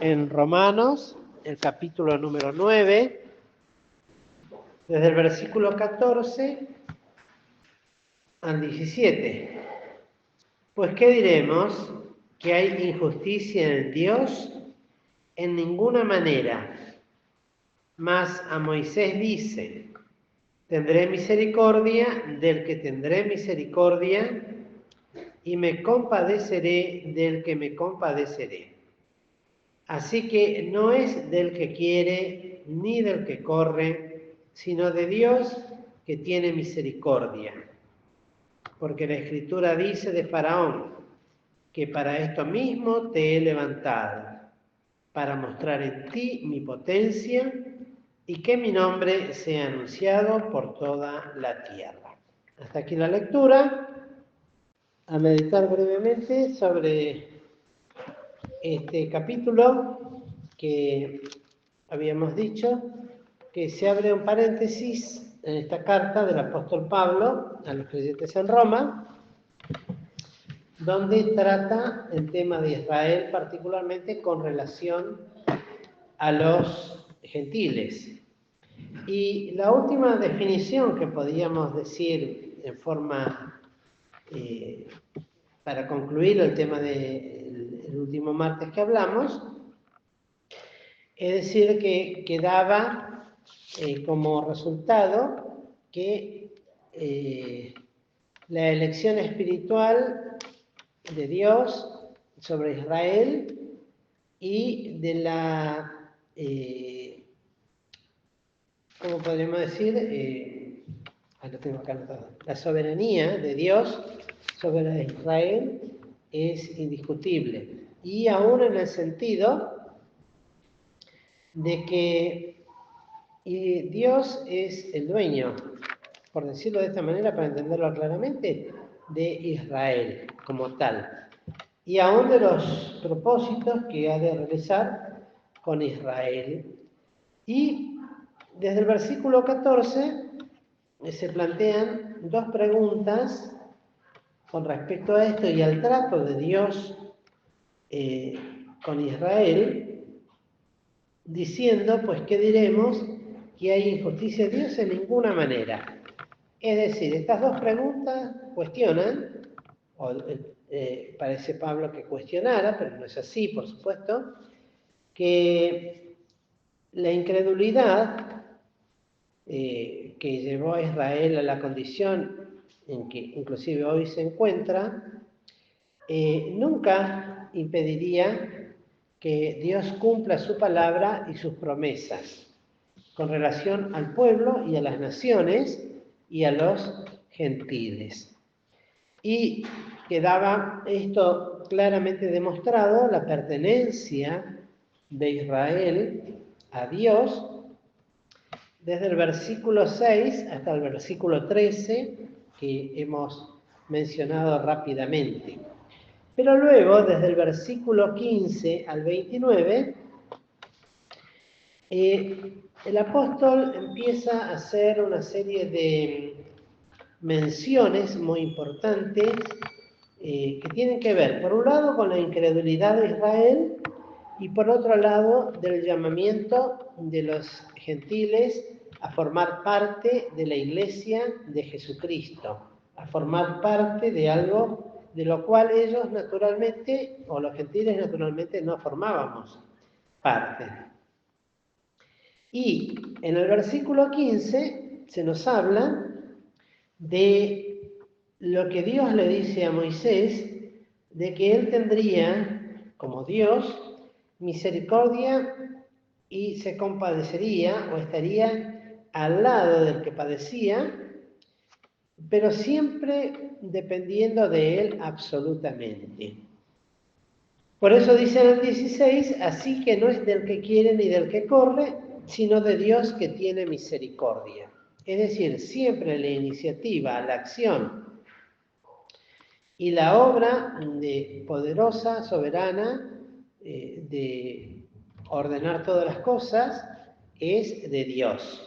en Romanos, el capítulo número 9, desde el versículo 14 al 17. Pues, ¿qué diremos? ¿Que hay injusticia en Dios? En ninguna manera. Mas a Moisés dice: tendré misericordia del que tendré misericordia, y me compadeceré del que me compadeceré. Así que no es del que quiere ni del que corre, sino de Dios que tiene misericordia. Porque la Escritura dice de Faraón que para esto mismo te he levantado, para mostrar en ti mi potencia y que mi nombre sea anunciado por toda la tierra. Hasta aquí la lectura. A meditar brevemente sobre este capítulo que habíamos dicho que se abre un paréntesis en esta carta del apóstol Pablo a los creyentes en Roma, donde trata el tema de Israel particularmente con relación a los gentiles. Y la última definición que podíamos decir en forma para concluir el tema del último martes que hablamos, es decir, que quedaba como resultado que la elección espiritual de Dios sobre Israel y de la, ¿cómo podríamos decir? Lo tengo acá anotado. La soberanía de Dios sobre Israel es indiscutible. Y aún en el sentido de que Dios es el dueño, por decirlo de esta manera, para entenderlo claramente, de Israel como tal. Y aún de los propósitos que ha de realizar con Israel. Y desde el versículo 14 se plantean dos preguntas con respecto a esto y al trato de Dios con Israel, diciendo, pues, ¿qué diremos? Que hay injusticia de Dios en ninguna manera. Es decir, estas dos preguntas cuestionan, o parece Pablo que cuestionara, pero no es así, por supuesto, que la incredulidad que llevó a Israel a la condición en que inclusive hoy se encuentra, nunca impediría que Dios cumpla su palabra y sus promesas con relación al pueblo y a las naciones y a los gentiles. Y quedaba esto claramente demostrado, la pertenencia de Israel a Dios, desde el versículo 6 hasta el versículo 13, que hemos mencionado rápidamente. Pero luego, desde el versículo 15 al 29, el apóstol empieza a hacer una serie de menciones muy importantes que tienen que ver, por un lado, con la incredulidad de Israel y por otro lado, del llamamiento de los gentiles a formar parte de la iglesia de Jesucristo, a formar parte de algo de lo cual ellos naturalmente, o los gentiles naturalmente, no formábamos parte. Y en el versículo 15 se nos habla de lo que Dios le dice a Moisés, de que él tendría, como Dios, misericordia y se compadecería o estaría al lado del que padecía, pero siempre dependiendo de él absolutamente. Por eso dice en el 16, así que no es del que quiere ni del que corre, sino de Dios que tiene misericordia. Es decir, siempre la iniciativa, la acción y la obra poderosa, soberana, de ordenar todas las cosas, es de Dios.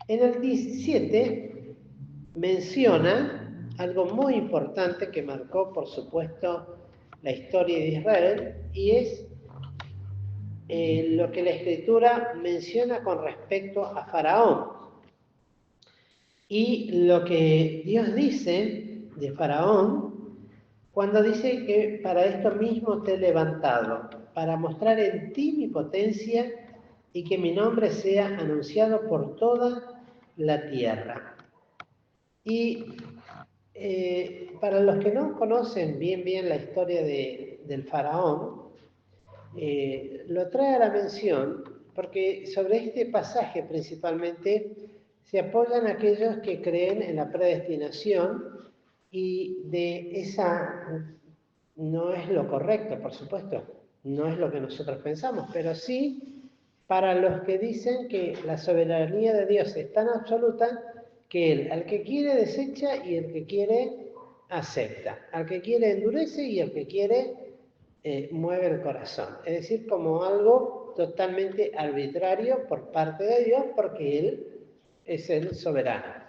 En el 17 menciona algo muy importante que marcó, por supuesto, la historia de Israel, y es lo que la Escritura menciona con respecto a Faraón. Y lo que Dios dice de Faraón, cuando dice que para esto mismo te he levantado, para mostrar en ti mi potencia y que mi nombre sea anunciado por toda la tierra. Y para los que no conocen bien la historia del Faraón, lo trae a la mención porque sobre este pasaje principalmente se apoyan aquellos que creen en la predestinación y de esa no es lo correcto, por supuesto, no es lo que nosotros pensamos, pero sí para los que dicen que la soberanía de Dios es tan absoluta que Él al que quiere desecha y el que quiere acepta, al que quiere endurece y el que quiere mueve el corazón. Es decir, como algo totalmente arbitrario por parte de Dios porque Él es el soberano.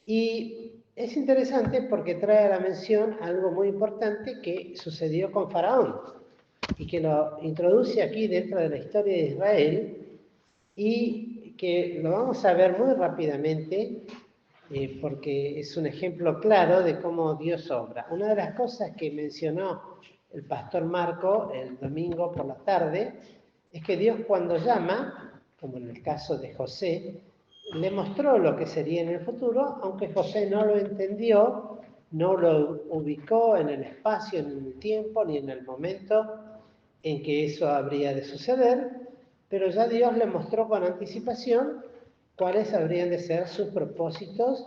Y es interesante porque trae a la mención algo muy importante que sucedió con Faraón y que lo introduce aquí dentro de la historia de Israel y que lo vamos a ver muy rápidamente porque es un ejemplo claro de cómo Dios obra. Una de las cosas que mencionó el pastor Marco el domingo por la tarde es que Dios cuando llama, como en el caso de José, le mostró lo que sería en el futuro, aunque José no lo entendió, no lo ubicó en el espacio, en el tiempo, ni en el momento en que eso habría de suceder, pero ya Dios le mostró con anticipación cuáles habrían de ser sus propósitos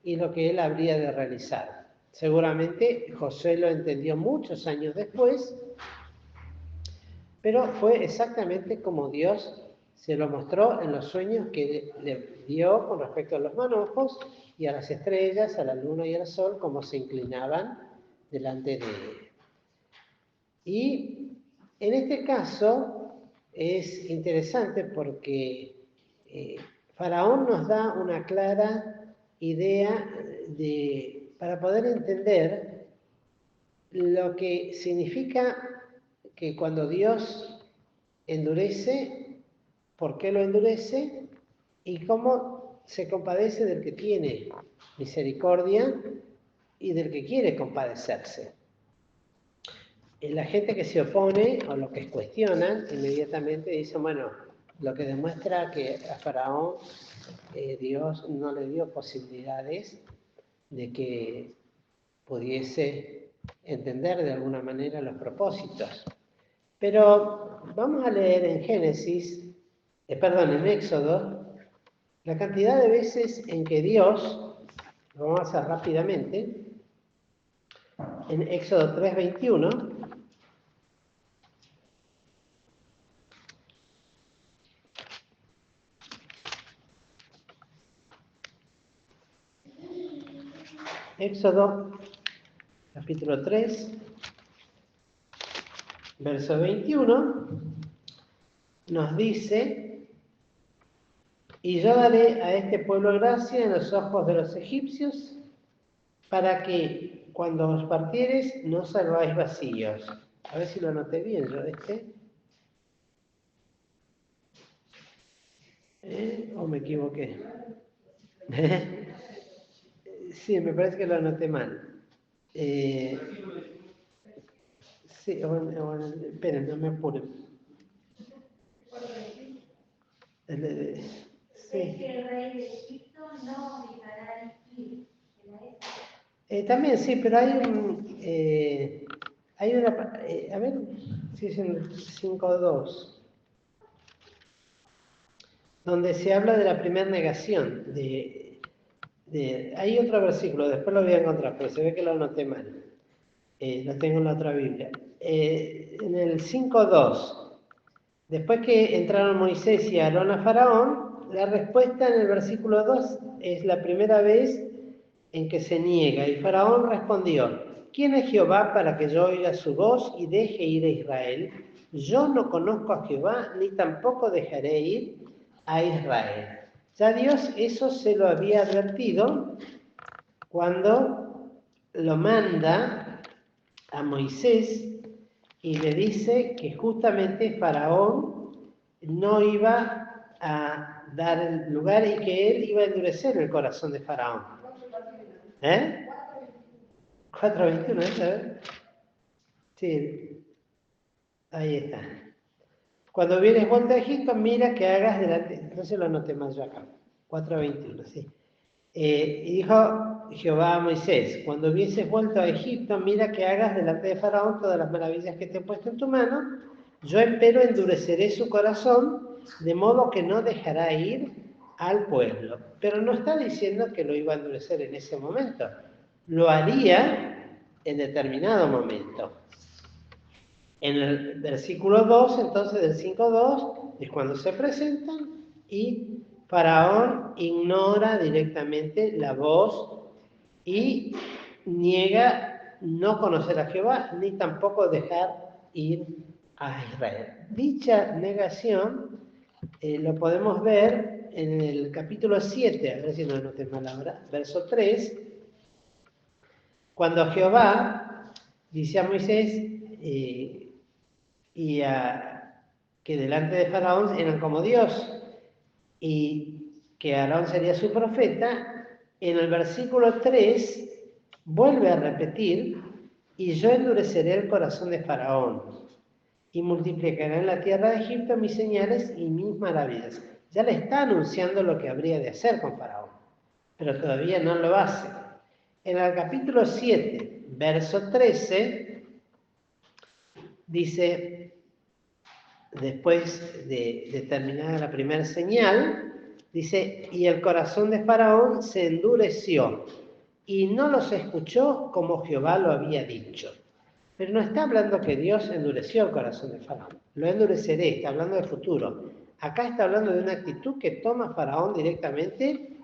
y lo que él habría de realizar. Seguramente José lo entendió muchos años después, pero fue exactamente como Dios se lo mostró en los sueños que le dio con respecto a los manojos y a las estrellas, a la luna y al sol, como se inclinaban delante de él. Y en este caso es interesante porque Faraón nos da una clara idea para poder entender lo que significa que cuando Dios endurece, por qué lo endurece y cómo se compadece del que tiene misericordia y del que quiere compadecerse. La gente que se opone o los que cuestionan inmediatamente dicen, bueno, lo que demuestra que a Faraón Dios no le dio posibilidades de que pudiese entender de alguna manera los propósitos. Pero vamos a leer en en Éxodo, la cantidad de veces en que Dios, lo vamos a hacer rápidamente, en Éxodo 3:21, Éxodo capítulo 3, verso 21, nos dice, y yo daré a este pueblo gracia en los ojos de los egipcios, para que cuando os partiereis no salgáis vacíos. A ver si lo anoté bien yo ¿o me equivoqué? Sí, me parece que lo anoté mal. Sí, esperen, no me apuren. Sí. Que el rey de Egipto no dejará ir. También sí, pero hay una, a ver si es en 5:2, donde se habla de la primera negación. Hay otro versículo, después lo voy a encontrar, pero se ve que lo anoté mal. Lo tengo en la otra Biblia. En el 5:2, después que entraron Moisés y Aarón a Faraón, la respuesta en el versículo 2 es la primera vez en que se niega. Y Faraón respondió, ¿quién es Jehová para que yo oiga su voz y deje ir a Israel? Yo no conozco a Jehová, ni tampoco dejaré ir a Israel. Ya Dios eso se lo había advertido cuando lo manda a Moisés y le dice que justamente Faraón no iba a dar el lugar y que él iba a endurecer el corazón de Faraón. ¿Eh? 4:21, ¿eh? Sí, ahí está. Cuando vienes vuelta a Egipto, mira que hagas delante, no se lo anoté más yo acá, 4:21, sí. Y dijo Jehová a Moisés, cuando hubieses vuelto a Egipto, mira que hagas delante de Faraón todas las maravillas que te he puesto en tu mano, yo empero endureceré su corazón, de modo que no dejará ir al pueblo. Pero no está diciendo que lo iba a endurecer en ese momento, lo haría en determinado momento. En el versículo 2, entonces del 5:2, es cuando se presentan y Faraón ignora directamente la voz y niega no conocer a Jehová, ni tampoco dejar ir a Israel. Dicha negación lo podemos ver en el capítulo 7, a ver si no anoté mal ahora, verso 3, cuando Jehová dice a Moisés, que delante de Faraón eran como Dios y que Aarón sería su profeta, en el versículo 3 vuelve a repetir, y yo endureceré el corazón de Faraón y multiplicaré en la tierra de Egipto mis señales y mis maravillas. Ya le está anunciando lo que habría de hacer con Faraón, pero todavía no lo hace. En el capítulo 7, verso 13, dice, después de terminar la primera señal, dice, y el corazón de Faraón se endureció y no los escuchó como Jehová lo había dicho. Pero no está hablando que Dios endureció el corazón de Faraón. Lo endureceré, está hablando de futuro. Acá está hablando de una actitud que toma Faraón directamente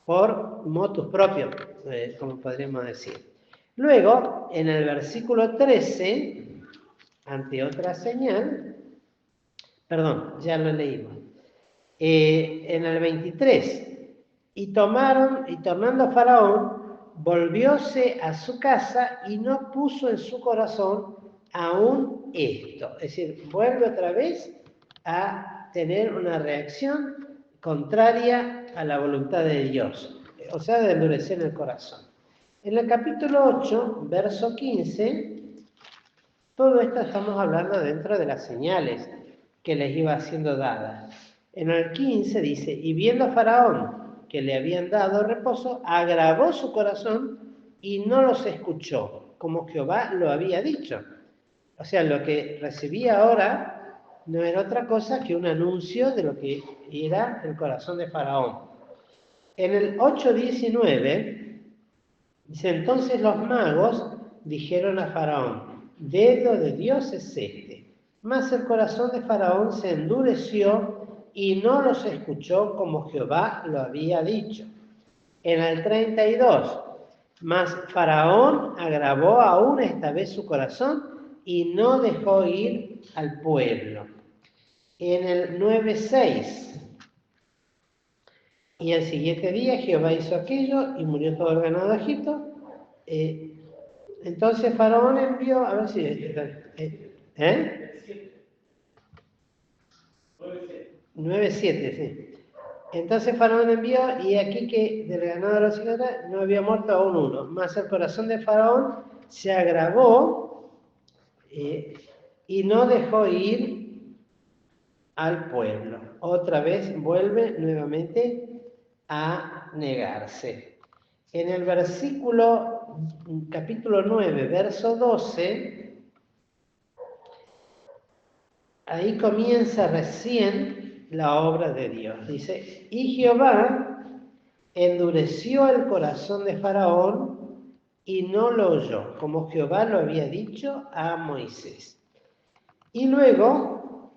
por motus propio, como podríamos decir. Luego, en el versículo 13, ante otra señal, perdón, ya lo leímos. En el 23, y tornando Faraón, volvióse a su casa y no puso en su corazón aún esto. Es decir, vuelve otra vez a tener una reacción contraria a la voluntad de Dios, o sea, de endurecer el corazón. En el capítulo 8, verso 15, todo esto estamos hablando dentro de las señales que les iba haciendo dadas. En el 15 dice, y viendo Faraón que le habían dado reposo, agravó su corazón y no los escuchó, como Jehová lo había dicho. O sea, lo que recibía ahora no era otra cosa que un anuncio de lo que era el corazón de Faraón. En el 8:19 dice, entonces los magos dijeron a Faraón, dedo de Dios es este. Mas el corazón de Faraón se endureció y no los escuchó como Jehová lo había dicho. En el 32, mas Faraón agravó aún esta vez su corazón y no dejó ir al pueblo. En el 9:6, y el siguiente día Jehová hizo aquello y murió todo el ganado de Egipto. Entonces Faraón envió, a ver si... ¿eh? 9:7, sí. Entonces Faraón envió, y aquí que del ganado de los hijos no había muerto aún uno. Mas el corazón de Faraón se agravó y no dejó ir al pueblo. Otra vez vuelve nuevamente a negarse. En el capítulo 9, verso 12, ahí comienza recién la obra de Dios. Dice, y Jehová endureció el corazón de Faraón y no lo oyó, como Jehová lo había dicho a Moisés. Y luego,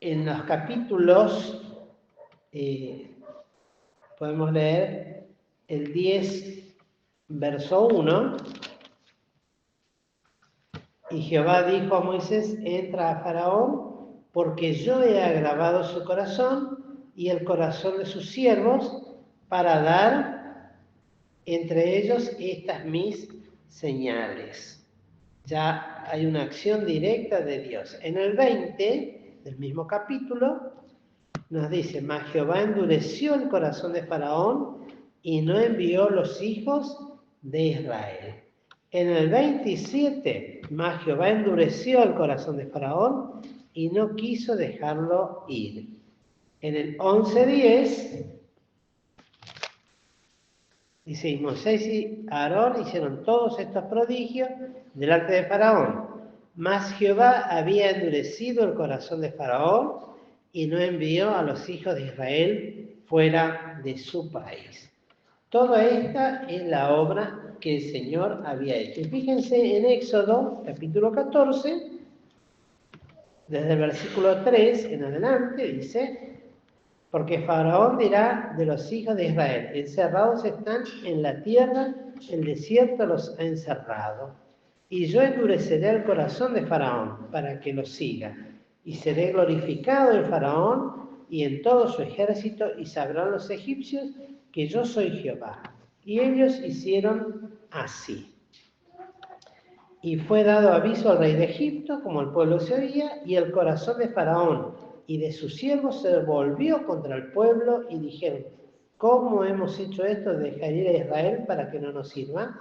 en los capítulos, podemos leer el 10, verso 1, y Jehová dijo a Moisés, entra a Faraón, porque yo he agravado su corazón y el corazón de sus siervos, para dar entre ellos estas mis señales. Ya hay una acción directa de Dios. En el 20 del mismo capítulo nos dice, mas Jehová endureció el corazón de Faraón y no envió los hijos de Israel. En el 27, mas Jehová endureció el corazón de Faraón y no quiso dejarlo ir. En el 11:10, dice, y Moisés y Aarón hicieron todos estos prodigios delante de Faraón. Mas Jehová había endurecido el corazón de Faraón y no envió a los hijos de Israel fuera de su país. Toda esta es la obra que el Señor había hecho. Y fíjense en Éxodo, capítulo 14, desde el versículo 3 en adelante, dice, porque Faraón dirá de los hijos de Israel, encerrados están en la tierra, el desierto los ha encerrado. Y yo endureceré el corazón de Faraón para que lo siga. Y seré glorificado en Faraón y en todo su ejército, y sabrán los egipcios que yo soy Jehová. Y ellos hicieron así. Y fue dado aviso al rey de Egipto, como el pueblo se oía, y el corazón de Faraón y de sus siervos se volvió contra el pueblo, y dijeron, ¿cómo hemos hecho esto de dejar ir a Israel para que no nos sirva?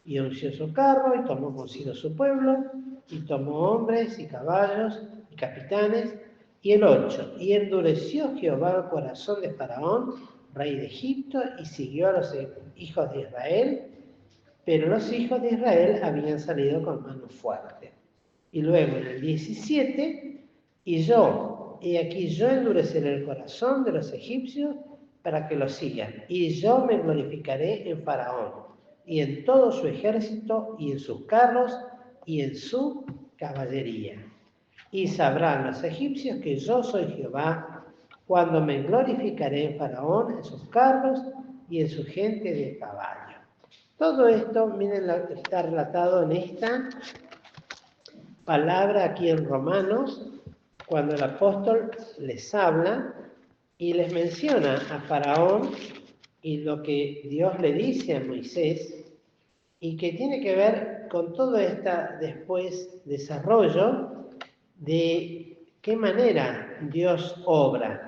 Y unció su carro, y tomó consigo su pueblo, y tomó hombres y caballos y capitanes. Y el 8, y endureció Jehová el corazón de Faraón, rey de Egipto, y siguió a los hijos de Israel, pero los hijos de Israel habían salido con mano fuerte. Y luego en el 17, y aquí yo endureceré el corazón de los egipcios para que los sigan, y yo me glorificaré en Faraón, y en todo su ejército, y en sus carros, y en su caballería. Y sabrán los egipcios que yo soy Jehová, cuando me glorificaré en Faraón, en sus carros, y en su gente de caballo. Todo esto, miren, está relatado en esta palabra aquí en Romanos, cuando el apóstol les habla y les menciona a Faraón y lo que Dios le dice a Moisés, y que tiene que ver con todo este después desarrollo de qué manera Dios obra.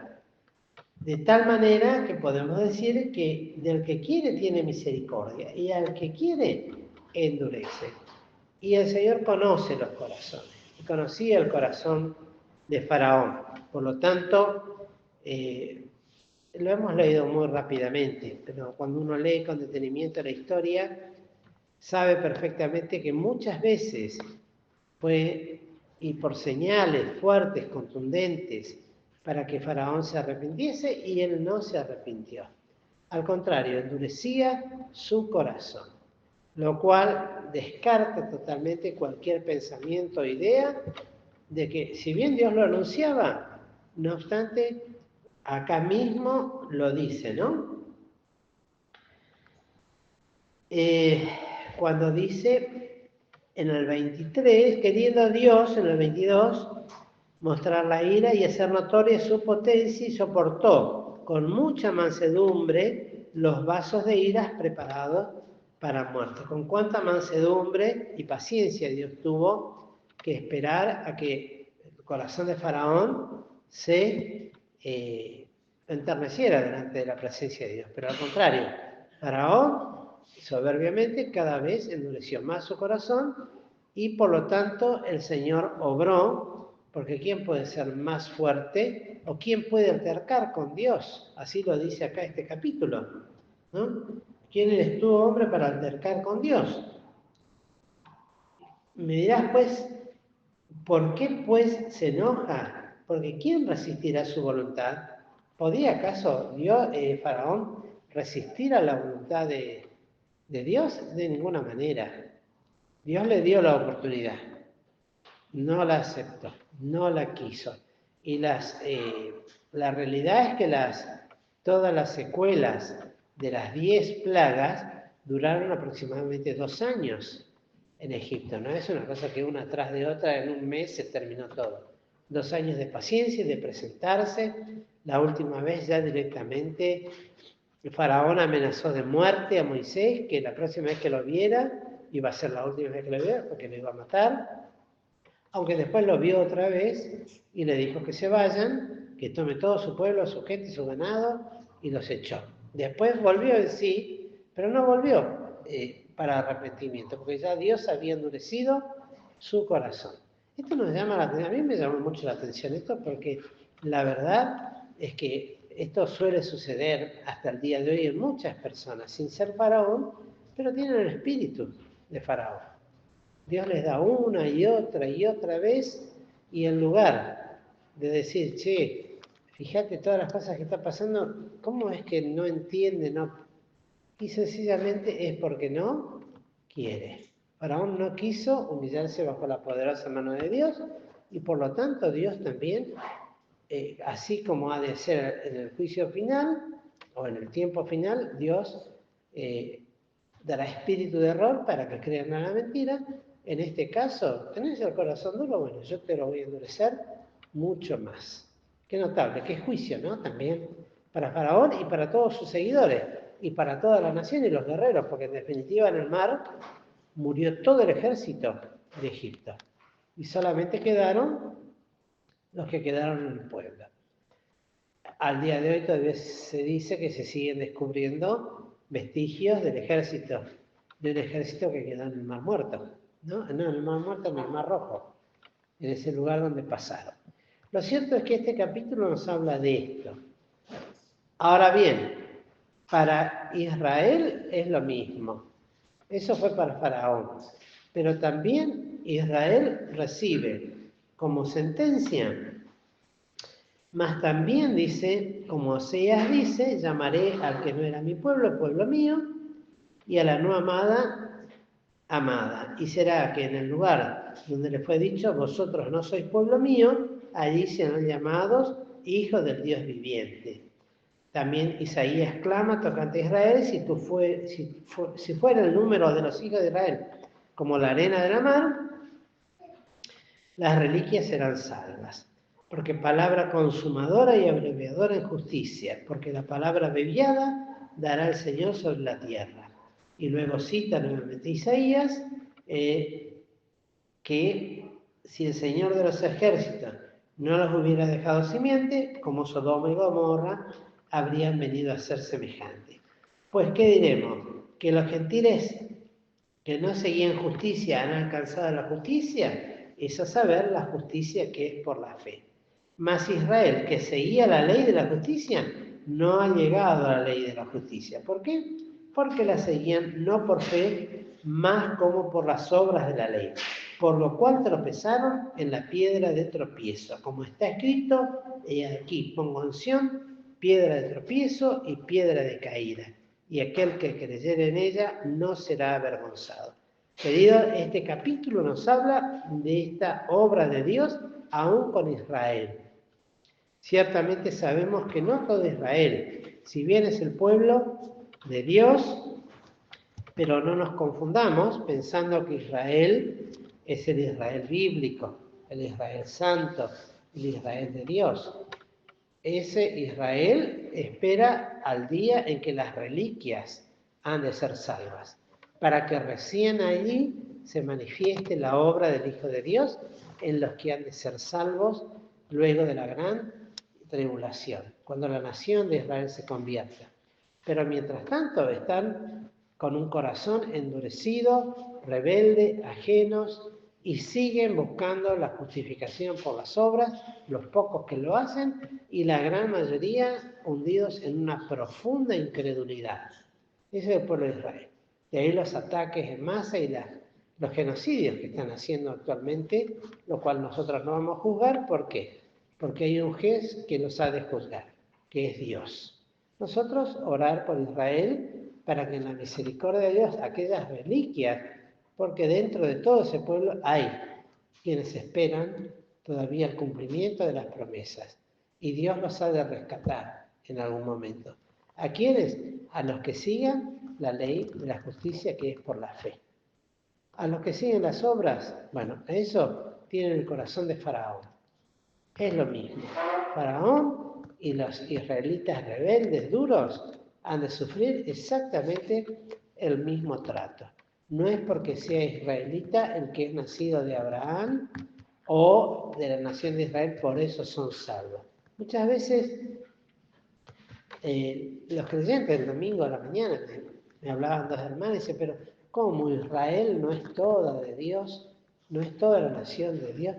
De tal manera que podemos decir que del que quiere tiene misericordia y al que quiere endurece. Y el Señor conoce los corazones y conocía el corazón de Faraón. Por lo tanto, lo hemos leído muy rápidamente, pero cuando uno lee con detenimiento la historia, sabe perfectamente que muchas veces fue, y por señales fuertes, contundentes, para que Faraón se arrepintiese, y él no se arrepintió. Al contrario, endurecía su corazón, lo cual descarta totalmente cualquier pensamiento o idea de que, si bien Dios lo anunciaba, no obstante, acá mismo lo dice, ¿no? Cuando dice en el 23, queriendo Dios, en el 22, mostrar la ira y hacer notoria su potencia, y soportó con mucha mansedumbre los vasos de iras preparados para muerte. Con cuánta mansedumbre y paciencia Dios tuvo que esperar a que el corazón de Faraón se enterneciera delante de la presencia de Dios. Pero al contrario, Faraón soberbiamente cada vez endureció más su corazón, y por lo tanto el Señor obró. Porque ¿quién puede ser más fuerte o quién puede altercar con Dios? Así lo dice acá este capítulo, ¿no? ¿Quién eres tú, hombre, para altercar con Dios? Me dirás, pues, ¿por qué pues se enoja? Porque ¿quién resistirá su voluntad? ¿Podía acaso Faraón resistir a la voluntad de Dios? De ninguna manera. Dios le dio la oportunidad. No la aceptó, no la quiso. Y la realidad es que todas las secuelas de las 10 plagas duraron aproximadamente 2 años en Egipto. No es una cosa que una tras de otra en un mes se terminó todo. 2 años de paciencia y de presentarse. La última vez ya directamente el faraón amenazó de muerte a Moisés, que la próxima vez que lo viera iba a ser la última vez que lo viera porque lo iba a matar. aunque después lo vio otra vez y le dijo que se vayan, que tome todo su pueblo, su gente, su ganado, y los echó. Después volvió en sí, pero no volvió para arrepentimiento, porque ya Dios había endurecido su corazón. Esto nos llama la atención, a mí me llamó mucho la atención esto, porque la verdad es que esto suele suceder hasta el día de hoy en muchas personas, sin ser faraón, pero tienen el espíritu de faraón. Dios les da una y otra vez, y en lugar de decir, che, fíjate todas las cosas que está pasando, ¿cómo es que no entiende? No? Y sencillamente es porque no quiere. Faraón no quiso humillarse bajo la poderosa mano de Dios, y por lo tanto Dios también, así como ha de ser en el juicio final, o en el tiempo final, Dios dará espíritu de error para que crean a la mentira. En este caso, ¿tenés el corazón duro? Bueno, yo te lo voy a endurecer mucho más. Qué notable, qué juicio, ¿no? También para Faraón y para todos sus seguidores, y para toda la nación y los guerreros, porque en definitiva en el mar murió todo el ejército de Egipto. Y solamente quedaron los que quedaron en el pueblo. Al día de hoy todavía se dice que se siguen descubriendo vestigios del ejército, de un ejército que quedó en el Mar Muerto, ¿no? No, en el Mar Muerto, en el Mar Rojo, en ese lugar donde pasaron. Lo cierto es que este capítulo nos habla de esto. Ahora bien, para Israel es lo mismo. Eso fue para Faraón. Pero también Israel recibe como sentencia, mas también dice, como Oseas dice, llamaré al que no era mi pueblo, pueblo mío, y a la no amada, amada. Y será que en el lugar donde le fue dicho, vosotros no sois pueblo mío, allí serán llamados hijos del Dios viviente. También Isaías clama tocante a Israel, si fuera el número de los hijos de Israel como la arena de la mar, las reliquias serán salvas. Porque palabra consumadora y abreviadora en justicia, porque la palabra abreviada dará el Señor sobre la tierra. Y luego cita nuevamente Isaías, que si el Señor de los ejércitos no los hubiera dejado simiente, como Sodoma y Gomorra, habrían venido a ser semejantes. Pues, ¿qué diremos? Que los gentiles que no seguían justicia han alcanzado la justicia, es a saber la justicia que es por la fe. Mas Israel, que seguía la ley de la justicia, no ha llegado a la ley de la justicia. ¿Por qué? Porque la seguían no por fe, más como por las obras de la ley. Por lo cual tropezaron en la piedra de tropiezo. Como está escrito, y aquí pongo en Sión, piedra de tropiezo y piedra de caída. Y aquel que creyere en ella no será avergonzado. Querido, este capítulo nos habla de esta obra de Dios aún con Israel. Ciertamente sabemos que no todo Israel, si bien es el pueblo de Dios, pero no nos confundamos pensando que Israel es el Israel bíblico, el Israel santo, el Israel de Dios. Ese Israel espera al día en que las reliquias han de ser salvas, para que recién allí se manifieste la obra del Hijo de Dios en los que han de ser salvos luego de la gran tribulación, cuando la nación de Israel se convierta. Pero mientras tanto están con un corazón endurecido, rebelde, ajenos, y siguen buscando la justificación por las obras, los pocos que lo hacen, y la gran mayoría hundidos en una profunda incredulidad. Ese es el pueblo de Israel. De ahí los ataques en masa y los genocidios que están haciendo actualmente, lo cual nosotros no vamos a juzgar. ¿Por qué? Porque hay un juez que los ha de juzgar, que es Dios. Nosotros orar por Israel para que en la misericordia de Dios aquellas reliquias, porque dentro de todo ese pueblo hay quienes esperan todavía el cumplimiento de las promesas, y Dios los ha de rescatar en algún momento. ¿A quiénes? A los que sigan la ley de la justicia, que es por la fe. A los que siguen las obras, bueno, eso tienen el corazón de Faraón. Es lo mismo. Faraón y los israelitas rebeldes, duros, han de sufrir exactamente el mismo trato. No es porque sea israelita el que es nacido de Abraham o de la nación de Israel, por eso son salvos. Muchas veces los creyentes el domingo a la mañana me hablaban dos hermanos y dicen, pero ¿cómo Israel no es toda de Dios? ¿No es toda la nación de Dios?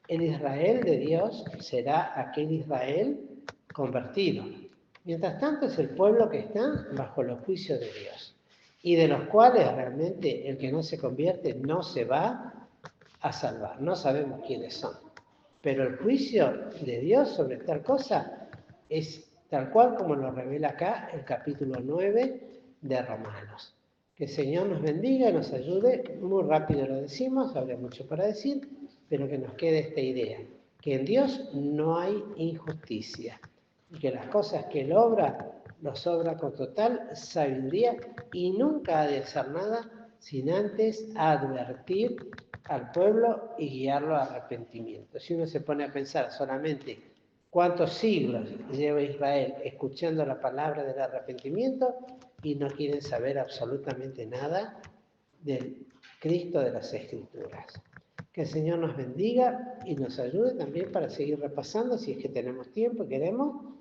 El Israel de Dios será aquel Israel convertido. Mientras tanto es el pueblo que está bajo los juicios de Dios y de los cuales realmente el que no se convierte no se va a salvar. No sabemos quiénes son. Pero el juicio de Dios sobre tal cosa es tal cual como lo revela acá el capítulo 9 de Romanos. Que el Señor nos bendiga y nos ayude. Muy rápido lo decimos, habría mucho para decir, pero que nos quede esta idea. Que en Dios no hay injusticia. Y que las cosas que Él obra, los obra con total sabiduría y nunca ha de hacer nada sin antes advertir al pueblo y guiarlo al arrepentimiento. Si uno se pone a pensar solamente cuántos siglos lleva Israel escuchando la palabra del arrepentimiento y no quieren saber absolutamente nada del Cristo de las Escrituras. Que el Señor nos bendiga y nos ayude también para seguir repasando, si es que tenemos tiempo y queremos,